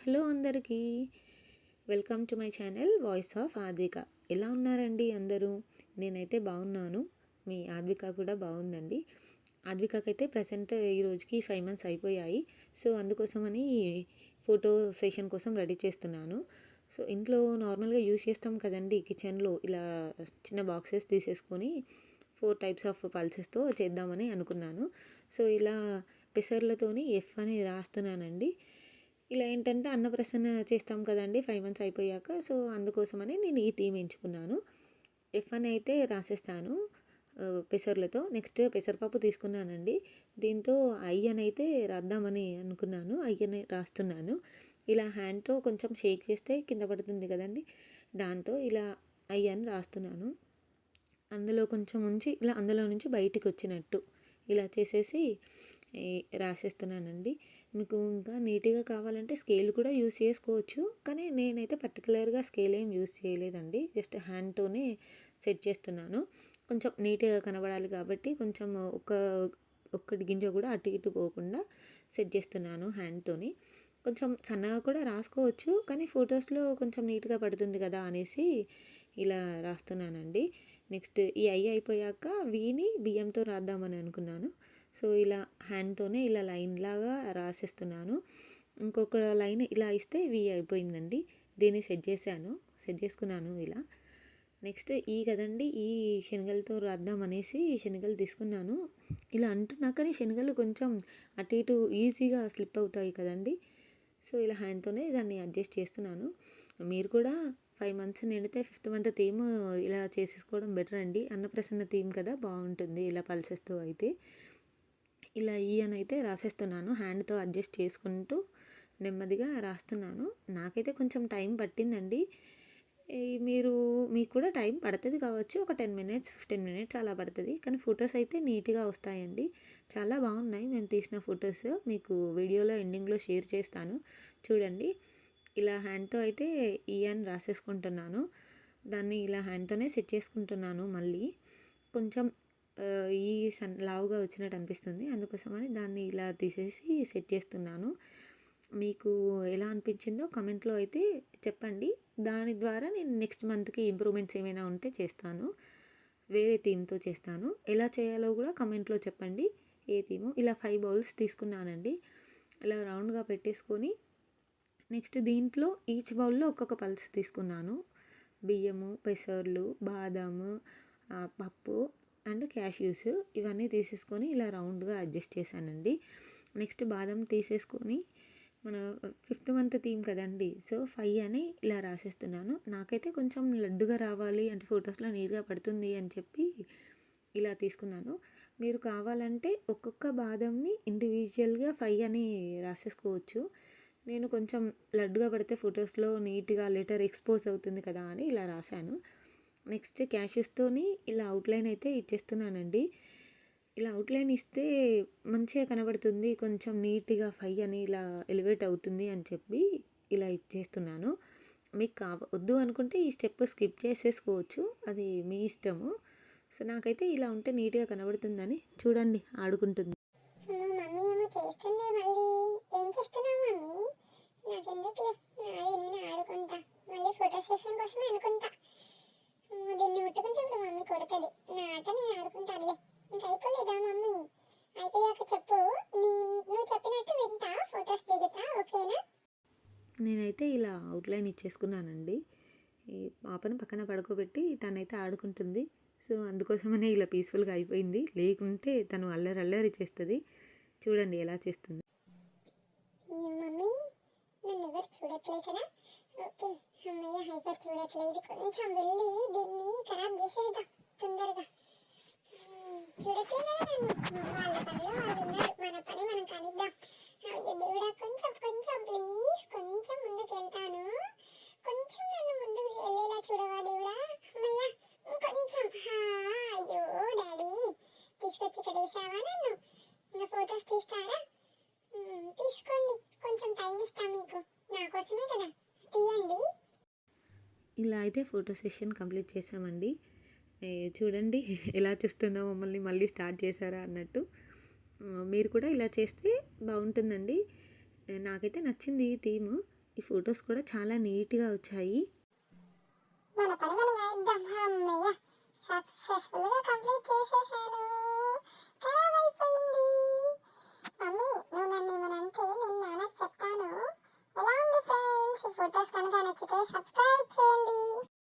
Hello అందరికీ, welcome to my channel voice of Advika. ఎలా ఉన్నారండి అందరూ? నేనైతే బాగున్నాను. మీ ఆద్విక కూడా బాగుందండి. ఆద్వికకైతే ప్రజెంట్ ఈ రోజుకి 5 మంత్స్ అయిపోయాయి. సో అందుకోసమని ఫోటో సెషన్ కోసం రెడీ చేస్తున్నాను. సో ఇంట్లో నార్మల్గా యూజ్ చేస్తాం కదండి, కిచెన్లో ఇలా చిన్న బాక్సెస్ తీసేసుకొని 4 టైప్స్ ఆఫ్ పల్సెస్తో చేద్దామని అనుకున్నాను. సో ఇలా పెసర్లతోని ఎఫ్ అని రాస్తున్నానండి. ఇలా ఏంటంటే అన్నప్రసన్న చేస్తాం కదండి 5 మంత్స్ అయిపోయాక. సో అందుకోసమని నేను ఈ థీమ్ ఎంచుకున్నాను. ఎఫ్ అని అయితే రాసేస్తాను పెసర్లతో. నెక్స్ట్ పెసరపప్పు తీసుకున్నానండి. దీంతో ఐ అని అయితే రాద్దామని అనుకున్నాను. ఐ అని రాస్తున్నాను. ఇలా హ్యాండ్తో కొంచెం షేక్ చేస్తే కింద పడుతుంది కదండి, దాంతో ఇలా ఐ అని రాస్తున్నాను. అందులో కొంచెం ఉంచి ఇలా అందులో నుంచి బయటికి వచ్చినట్టు ఇలా చేసేసి రాసేస్తున్నానండి. మీకు ఇంకా నీట్గా కావాలంటే స్కేల్ కూడా యూస్ చేసుకోవచ్చు, కానీ నేనైతే పర్టికులర్గా స్కేల్ ఏం యూస్ చేయలేదండి. జస్ట్ హ్యాండ్తోనే సెట్ చేస్తున్నాను. కొంచెం నీట్గా కనబడాలి కాబట్టి కొంచెం ఒక్కటి గింజ కూడా అటు ఇటు పోకుండా సెట్ చేస్తున్నాను హ్యాండ్తోని. కొంచెం సన్నగా కూడా రాసుకోవచ్చు, కానీ ఫొటోస్లో కొంచెం నీట్గా పడుతుంది కదా అనేసి ఇలా రాస్తున్నానండి. నెక్స్ట్ ఈ ఐ అయిపోయాక వీని బియ్యంతో రాద్దామని అనుకున్నాను. సో ఇలా హ్యాండ్తోనే ఇలా లైన్ లాగా రాసేస్తున్నాను. ఇంకొక లైన్ ఇలా ఇస్తే వి అయిపోయిందండి. దీన్ని సెట్ చేసుకున్నాను ఇలా. నెక్స్ట్ ఈ కదండి, ఈ శనగలతో రాద్దాం అనేసి శనగలు తీసుకున్నాను. ఇలా అంటున్నా కానీ శనగలు కొంచెం అటు ఇటు ఈజీగా స్లిప్ అవుతాయి కదండి. సో ఇలా హ్యాండ్తోనే దాన్ని అడ్జస్ట్ చేస్తున్నాను. మీరు కూడా 5 మంత్స్ నిండితే 5th మంత్ థీమ్ ఇలా చేసేసుకోవడం బెటర్ అండి. అన్నప్రసన్న థీమ్ కదా, బాగుంటుంది ఇలా పల్సెస్తో అయితే. ఇలా ఈ అని అయితే రాసేస్తున్నాను. హ్యాండ్తో అడ్జస్ట్ చేసుకుంటూ నెమ్మదిగా రాస్తున్నాను. నాకైతే కొంచెం టైం పట్టిందండి. మీకు కూడా టైం పడుతుంది కావచ్చు, ఒక 10 మినిట్స్ 15 మినిట్స్ అలా పడుతుంది. కానీ ఫొటోస్ అయితే నీట్గా వస్తాయండి. చాలా బాగున్నాయి నేను తీసిన ఫొటోస్. మీకు వీడియోలో ఎండింగ్లో షేర్ చేస్తాను, చూడండి. ఇలా హ్యాండ్తో అయితే ఈ అని రాసేసుకుంటున్నాను. దాన్ని ఇలా హ్యాండ్తోనే సెట్ చేసుకుంటున్నాను. మళ్ళీ కొంచెం ఈ లావుగా వచ్చినట్టు అనిపిస్తుంది, అందుకోసమని దాన్ని ఇలా తీసేసి సెట్ చేస్తున్నాను. మీకు ఎలా అనిపించిందో కమెంట్లో అయితే చెప్పండి. దాని ద్వారా నేను నెక్స్ట్ మంత్కి ఇంప్రూవ్మెంట్స్ ఏమైనా ఉంటే చేస్తాను, వేరే థీమ్తో చేస్తాను. ఎలా చేయాలో కూడా కమెంట్లో చెప్పండి. ఏ థీము. ఇలా 5 బౌల్స్ తీసుకున్నానండి. ఇలా రౌండ్గా పెట్టేసుకొని నెక్స్ట్ దీంట్లో ఈచ్ బౌల్లో ఒక్కొక్క పల్స్ తీసుకున్నాను. బియ్యము, పెసర్లు, బాదాము, పప్పు అండ్ క్యాష్యూస్ ఇవన్నీ తీసేసుకొని ఇలా రౌండ్గా అడ్జస్ట్ చేశానండి. నెక్స్ట్ బాదం తీసేసుకొని మన 5th మంత్ థీమ్ కదండి, సో 5 అని ఇలా రాసేస్తున్నాను. నాకైతే కొంచెం లడ్డుగా రావాలి అంటే ఫొటోస్లో నీట్గా పడుతుంది అని చెప్పి ఇలా తీసుకున్నాను. మీరు కావాలంటే ఒక్కొక్క బాదంని ఇండివిజువల్గా 5 అని రాసేసుకోవచ్చు. నేను కొంచెం లడ్డుగా పడితే ఫొటోస్లో నీట్గా లెటర్ ఎక్స్పోజ్ అవుతుంది కదా అని ఇలా రాశాను. నెక్స్ట్ క్యాషెస్తోని ఇలా అవుట్లైన్ అయితే ఇచ్చేస్తున్నానండి. ఇలా అవుట్లైన్ ఇస్తే మంచిగా కనబడుతుంది, కొంచెం నీట్గా 5 అని ఇలా ఎలివేట్ అవుతుంది అని చెప్పి ఇలా ఇచ్చేస్తున్నాను. మీకు వద్దు అనుకుంటే ఈ స్టెప్ స్కిప్ చేసేసుకోవచ్చు, అది మీ ఇష్టము. సో నాకైతే ఇలా ఉంటే నీట్గా కనబడుతుందని. చూడండి ఆడుకుంటుంది. మమ్మీ ఏమో చేస్తుంది, మళ్ళీ ఏం చేస్తున్నావు మమ్మీ? నాకెందుకులే, నేను ఆడుకుంటా. మళ్ళీ ఫోటో సెషన్ కోసమే అనుకుంటా. దీన్ని ముట్టుకుంటే ఇప్పుడు మమ్మీ కొడుతుంది. నా ఆట నేను ఆడుకుంటానులే. ఇంకా అయిపోలేదా మమ్మీ? అయిపోయాక చెప్పు, నువ్వు చెప్పినట్టు వింటా, ఫొటోస్ దిగుతా, ఓకేనా? నేనైతే ఇలా అవుట్లైన్ ఇచ్చేసుకున్నానండి. ఈ పాపను పక్కన పడుకోబెట్టి తనైతే ఆడుకుంటుంది. సో అందుకోసమనే ఇలా పీస్ఫుల్గా అయిపోయింది, లేకుంటే తను అల్లరి చేస్తుంది. చూడండి ఎలా చేస్తుంది. మమ్మీ నన్ను ఎవరు చూడట్లే కదా? ఓకే, అమ్మయ్య హైపర్ చూడట్లేదు. కొంచెం వెళ్ళి దీన్ని ఖరాబ్ చేసేద్దాం తొందరగా. చూడట్లే కదా నన్ను. వాళ్ళ పనిలో వాళ్ళు ఉన్నారు, మన పని మనం కానిద్దాం. అయ్యో దేవుడా, కొంచెం ప్లీజ్, కొంచెం ముందుకు వెళ్తాను. కొంచెం నన్ను ముందుకు వెళ్ళేలా చూడవా దేవుడా. అమ్మయ్య కొంచెం. అయ్యో డాడీ, తీసుకొచ్చి ఇక్కడ వేసావా నన్ను? ఇంకా ఫొటోస్ తీస్తారా? తీసుకోండి, కొంచెం టైం ఇస్తా మీకు, నా కోసమే కదా, తీయండి. ఇలా అయితే ఫోటో సెషన్ కంప్లీట్ చేసామండి. చూడండి ఎలా చేస్తుందో మమ్మల్ని, మళ్ళీ స్టార్ట్ చేశారా అన్నట్టు. మీరు కూడా ఇలా చేస్తే బాగుంటుందండి. నాకైతే నచ్చింది ఈ థీమ్. ఈ ఫొటోస్ కూడా చాలా నీట్గా వచ్చాయి. మన పని మనం రాయిద్దాం. అమ్మయ్య సక్సెస్ఫుల్గా కంప్లీట్ చేసేసాను. ఖరాబ్ అయిపోయింది. మమ్మీ నువ్వు నన్ను ఏమనంటే నేను నాన్నకి చెప్తాను. ఎలా ఉంది ఫ్రెండ్స్? ఈ ఫొటోస్ కనుక నచ్చితే సబ్స్క్రైబ్ చేయండి.